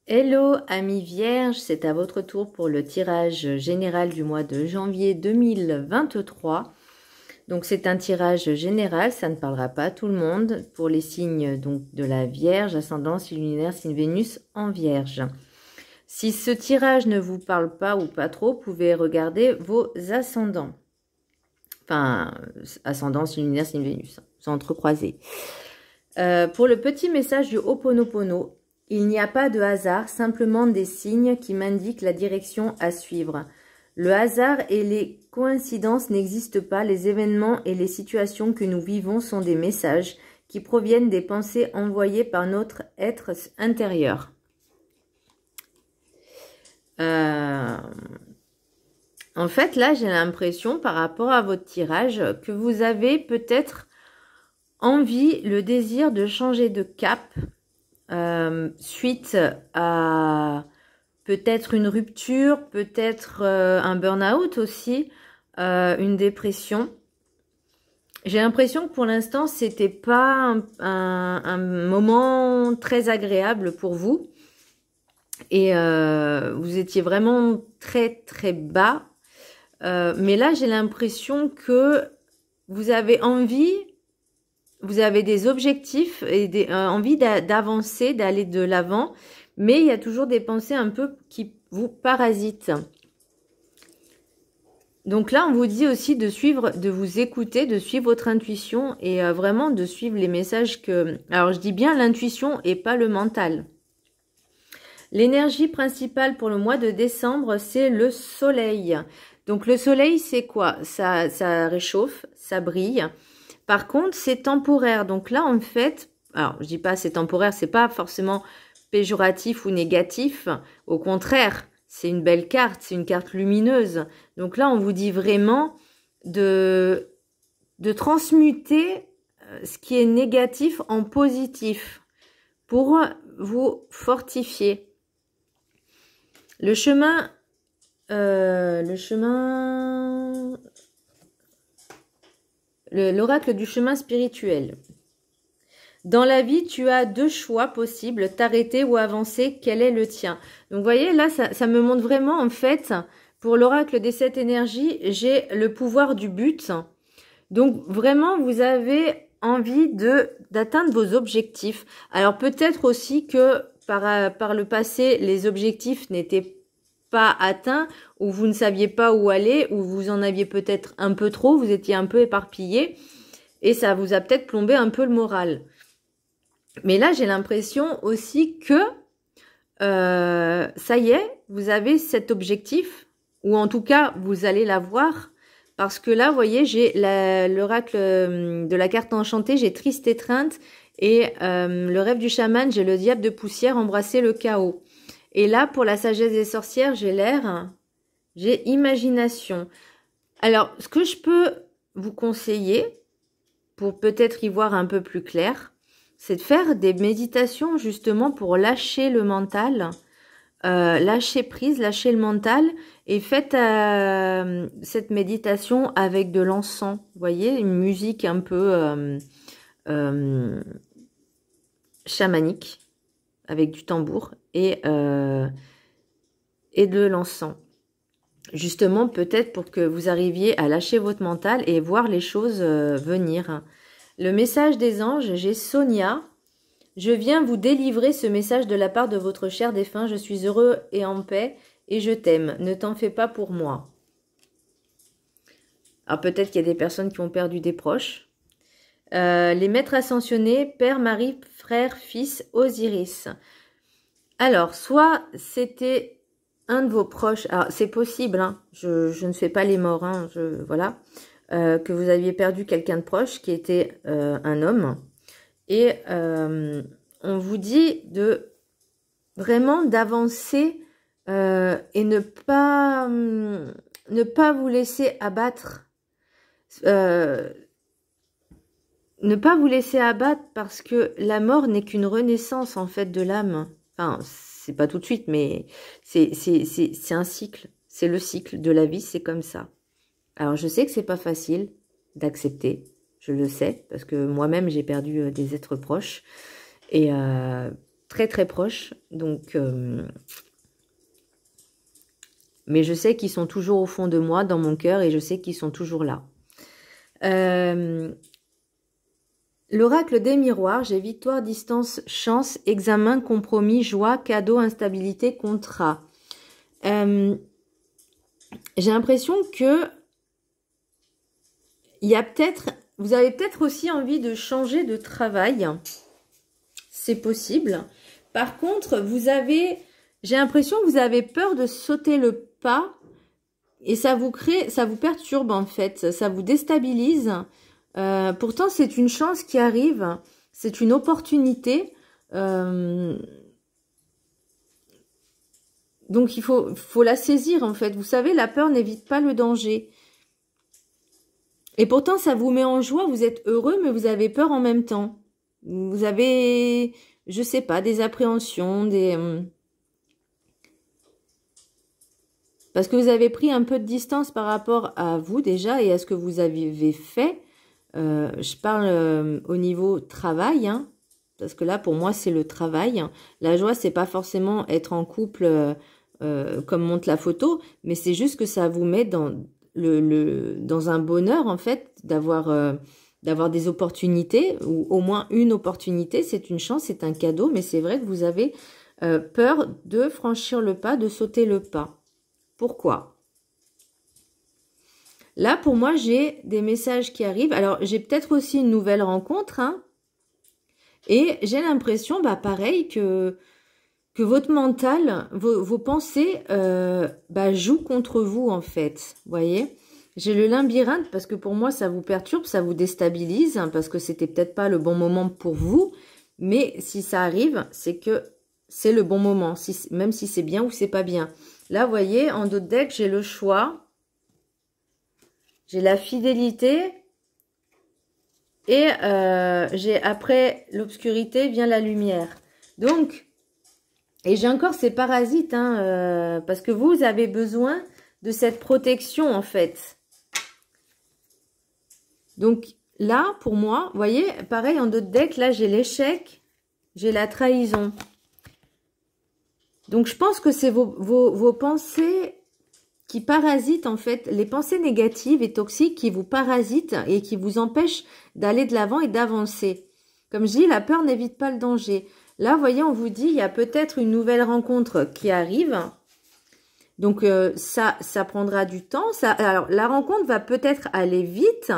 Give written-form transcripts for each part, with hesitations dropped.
Hello amis vierges, c'est à votre tour pour le tirage général du mois de janvier 2023. Donc c'est un tirage général, ça ne parlera pas à tout le monde pour les signes donc de la Vierge, ascendant, signe lunaire, signe Vénus en Vierge. Si ce tirage ne vous parle pas ou pas trop, vous pouvez regarder vos ascendants. Enfin, ascendant, signe lunaire, signe Vénus, c'est entrecroisé. Pour le petit message du Ho'oponopono, il n'y a pas de hasard, simplement des signes qui m'indiquent la direction à suivre. Le hasard et les coïncidences n'existent pas, les événements et les situations que nous vivons sont des messages qui proviennent des pensées envoyées par notre être intérieur. En fait, là, j'ai l'impression, par rapport à votre tirage, que vous avez peut-être envie, le désir de changer de cap, suite à peut-être une rupture, peut-être un burn-out aussi, une dépression. J'ai l'impression que pour l'instant, c'était pas un moment très agréable pour vous. Et vous étiez vraiment très très bas. Mais là, j'ai l'impression que vous avez envie, vous avez des objectifs et envie d'avancer, d'aller de l'avant, mais il y a toujours des pensées un peu qui vous parasitent. Donc là, on vous dit aussi de suivre, de vous écouter, de suivre votre intuition et vraiment de suivre les messages que... Alors, je dis bien l'intuition et pas le mental. L'énergie principale pour le mois de décembre, c'est le soleil. Donc, le soleil, c'est quoi? Ça réchauffe, ça brille. Par contre, c'est temporaire. Donc là, en fait, alors je dis pas c'est temporaire, c'est pas forcément péjoratif ou négatif. Au contraire, c'est une belle carte, c'est une carte lumineuse. Donc là, on vous dit vraiment de transmuter ce qui est négatif en positif pour vous fortifier. L'oracle du chemin spirituel. Dans la vie, tu as deux choix possibles, t'arrêter ou avancer. Quel est le tien? Donc, vous voyez, là, ça me montre vraiment, en fait, pour l'oracle des 7 énergies, j'ai le pouvoir du but. Donc, vraiment, vous avez envie d'atteindre vos objectifs. Alors, peut-être aussi que par le passé, les objectifs n'étaient pas atteints, ou vous ne saviez pas où aller, ou vous en aviez peut-être un peu trop, vous étiez un peu éparpillé, et ça vous a peut-être plombé un peu le moral. Mais là, j'ai l'impression aussi que ça y est, vous avez cet objectif, ou en tout cas, vous allez l'avoir, parce que là, vous voyez, j'ai l'oracle de la carte enchantée, j'ai triste étreinte, et le rêve du chaman, j'ai le diable de poussière, embrasser le chaos. Et là, pour la sagesse des sorcières, j'ai imagination. Alors, ce que je peux vous conseiller, pour peut-être y voir un peu plus clair, c'est de faire des méditations justement pour lâcher le mental, lâcher prise, lâcher le mental, et faites cette méditation avec de l'encens, vous voyez, une musique un peu chamanique, avec du tambour et de l'encens. Justement, peut-être pour que vous arriviez à lâcher votre mental et voir les choses venir. Le message des anges, j'ai Sonia. Je viens vous délivrer ce message de la part de votre cher défunt. Je suis heureux et en paix et je t'aime. Ne t'en fais pas pour moi. Alors peut-être qu'il y a des personnes qui ont perdu des proches. Les maîtres ascensionnés, Père, Marie, Frère, Fils, Osiris. Alors, soit c'était un de vos proches, alors c'est possible, hein, je ne fais pas les morts, hein, voilà, que vous aviez perdu quelqu'un de proche qui était un homme, et on vous dit de vraiment d'avancer et ne pas vous laisser abattre, ne pas vous laisser abattre parce que la mort n'est qu'une renaissance en fait de l'âme. Enfin, c'est pas tout de suite, mais c'est un cycle. C'est le cycle de la vie, c'est comme ça. Alors, je sais que c'est pas facile d'accepter. Je le sais, parce que moi-même, j'ai perdu des êtres proches. Et très très proches. Donc, mais je sais qu'ils sont toujours au fond de moi, dans mon cœur, et je sais qu'ils sont toujours là. L'oracle des miroirs, j'ai victoire, distance, chance, examen, compromis, joie, cadeau, instabilité, contrat. J'ai l'impression que vous avez peut-être aussi envie de changer de travail. C'est possible. Par contre, j'ai l'impression que vous avez peur de sauter le pas et ça vous perturbe en fait, ça vous déstabilise. Pourtant, c'est une chance qui arrive, c'est une opportunité. Donc, il faut la saisir en fait. Vous savez, la peur n'évite pas le danger. Et pourtant, ça vous met en joie, vous êtes heureux, mais vous avez peur en même temps. Vous avez, je sais pas, des appréhensions, parce que vous avez pris un peu de distance par rapport à vous déjà et à ce que vous avez fait. Je parle au niveau travail, hein, parce que là, pour moi, c'est le travail. La joie, c'est pas forcément être en couple comme montre la photo, mais c'est juste que ça vous met dans un bonheur, en fait, d'avoir des opportunités, ou au moins une opportunité. C'est une chance, c'est un cadeau, mais c'est vrai que vous avez peur de franchir le pas, de sauter le pas. Pourquoi ? Là, pour moi, j'ai des messages qui arrivent. Alors, j'ai peut-être aussi une nouvelle rencontre, hein, et j'ai l'impression, bah, pareil, que votre mental, vos pensées, jouent contre vous, en fait. Vous voyez ? J'ai le labyrinthe parce que pour moi, ça vous perturbe, ça vous déstabilise, hein, parce que c'était peut-être pas le bon moment pour vous. Mais si ça arrive, c'est que c'est le bon moment, même si c'est bien ou c'est pas bien. Là, vous voyez, en dos de deck, j'ai le choix. J'ai la fidélité. Et j'ai après l'obscurité vient la lumière. Donc, et j'ai encore ces parasites, hein, parce que vous avez besoin de cette protection, en fait. Donc, là, pour moi, vous voyez, pareil, en dos de deck, là, j'ai l'échec, j'ai la trahison. Donc, je pense que c'est vos pensées qui parasitent, en fait, les pensées négatives et toxiques qui vous parasitent et qui vous empêchent d'aller de l'avant et d'avancer. Comme je dis, la peur n'évite pas le danger. Là, vous voyez, on vous dit, il y a peut-être une nouvelle rencontre qui arrive. Donc, ça prendra du temps. Alors, la rencontre va peut-être aller vite,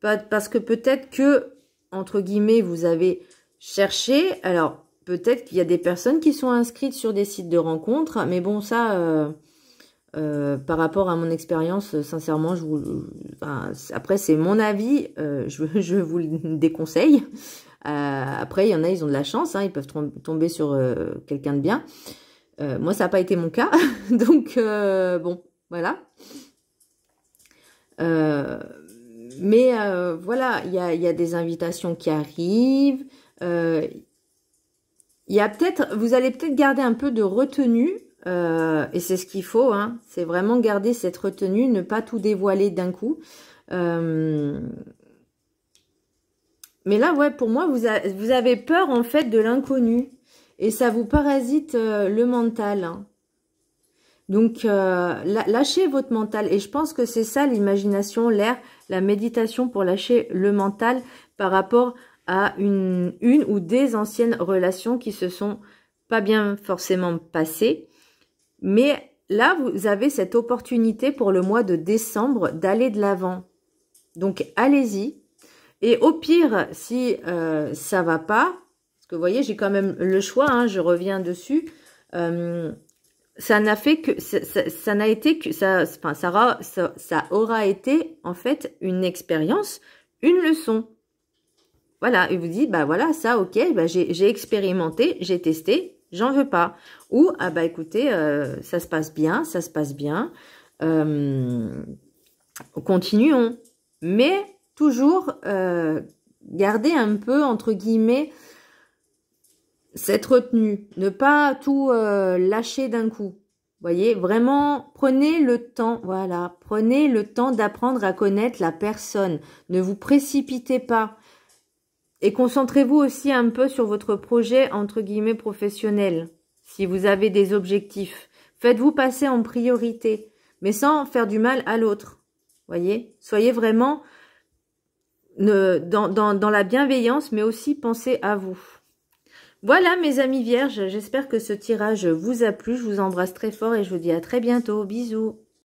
parce que peut-être que, entre guillemets, vous avez cherché. Alors, peut-être qu'il y a des personnes qui sont inscrites sur des sites de rencontres. Mais bon, ça, par rapport à mon expérience, sincèrement, après, c'est mon avis. Je vous le déconseille. Après, il y en a, ils ont de la chance. Hein, ils peuvent tomber sur quelqu'un de bien. Moi, ça n'a pas été mon cas. Donc, bon, voilà. Mais voilà, il y a des invitations qui arrivent. Vous allez peut-être garder un peu de retenue. Et c'est ce qu'il faut. Hein, c'est vraiment garder cette retenue, ne pas tout dévoiler d'un coup. Mais là, ouais, pour moi, vous avez peur, en fait, de l'inconnu. Et ça vous parasite le mental. Hein. Donc, lâchez votre mental. Et je pense que c'est ça, l'imagination, l'air, la méditation pour lâcher le mental par rapport à une ou des anciennes relations qui se sont pas bien forcément passées. Mais là, vous avez cette opportunité pour le mois de décembre d'aller de l'avant. Donc, allez-y. Et au pire, si ça va pas, parce que vous voyez, j'ai quand même le choix, hein, je reviens dessus. Ça n'a fait que ça n'a été que ça aura été en fait une expérience, une leçon. Voilà, et vous dites bah voilà, ça OK, bah j'ai expérimenté, j'ai testé, j'en veux pas. Ou ah bah écoutez, ça se passe bien, continuons. Mais toujours garder un peu entre guillemets cette retenue, ne pas tout lâcher d'un coup. Voyez, vraiment, prenez le temps, voilà, prenez le temps d'apprendre à connaître la personne. Ne vous précipitez pas. Et concentrez-vous aussi un peu sur votre projet, entre guillemets, professionnel. Si vous avez des objectifs, faites-vous passer en priorité, mais sans faire du mal à l'autre. Voyez, soyez vraiment dans la bienveillance, mais aussi pensez à vous. Voilà mes amis vierges, j'espère que ce tirage vous a plu. Je vous embrasse très fort et je vous dis à très bientôt. Bisous.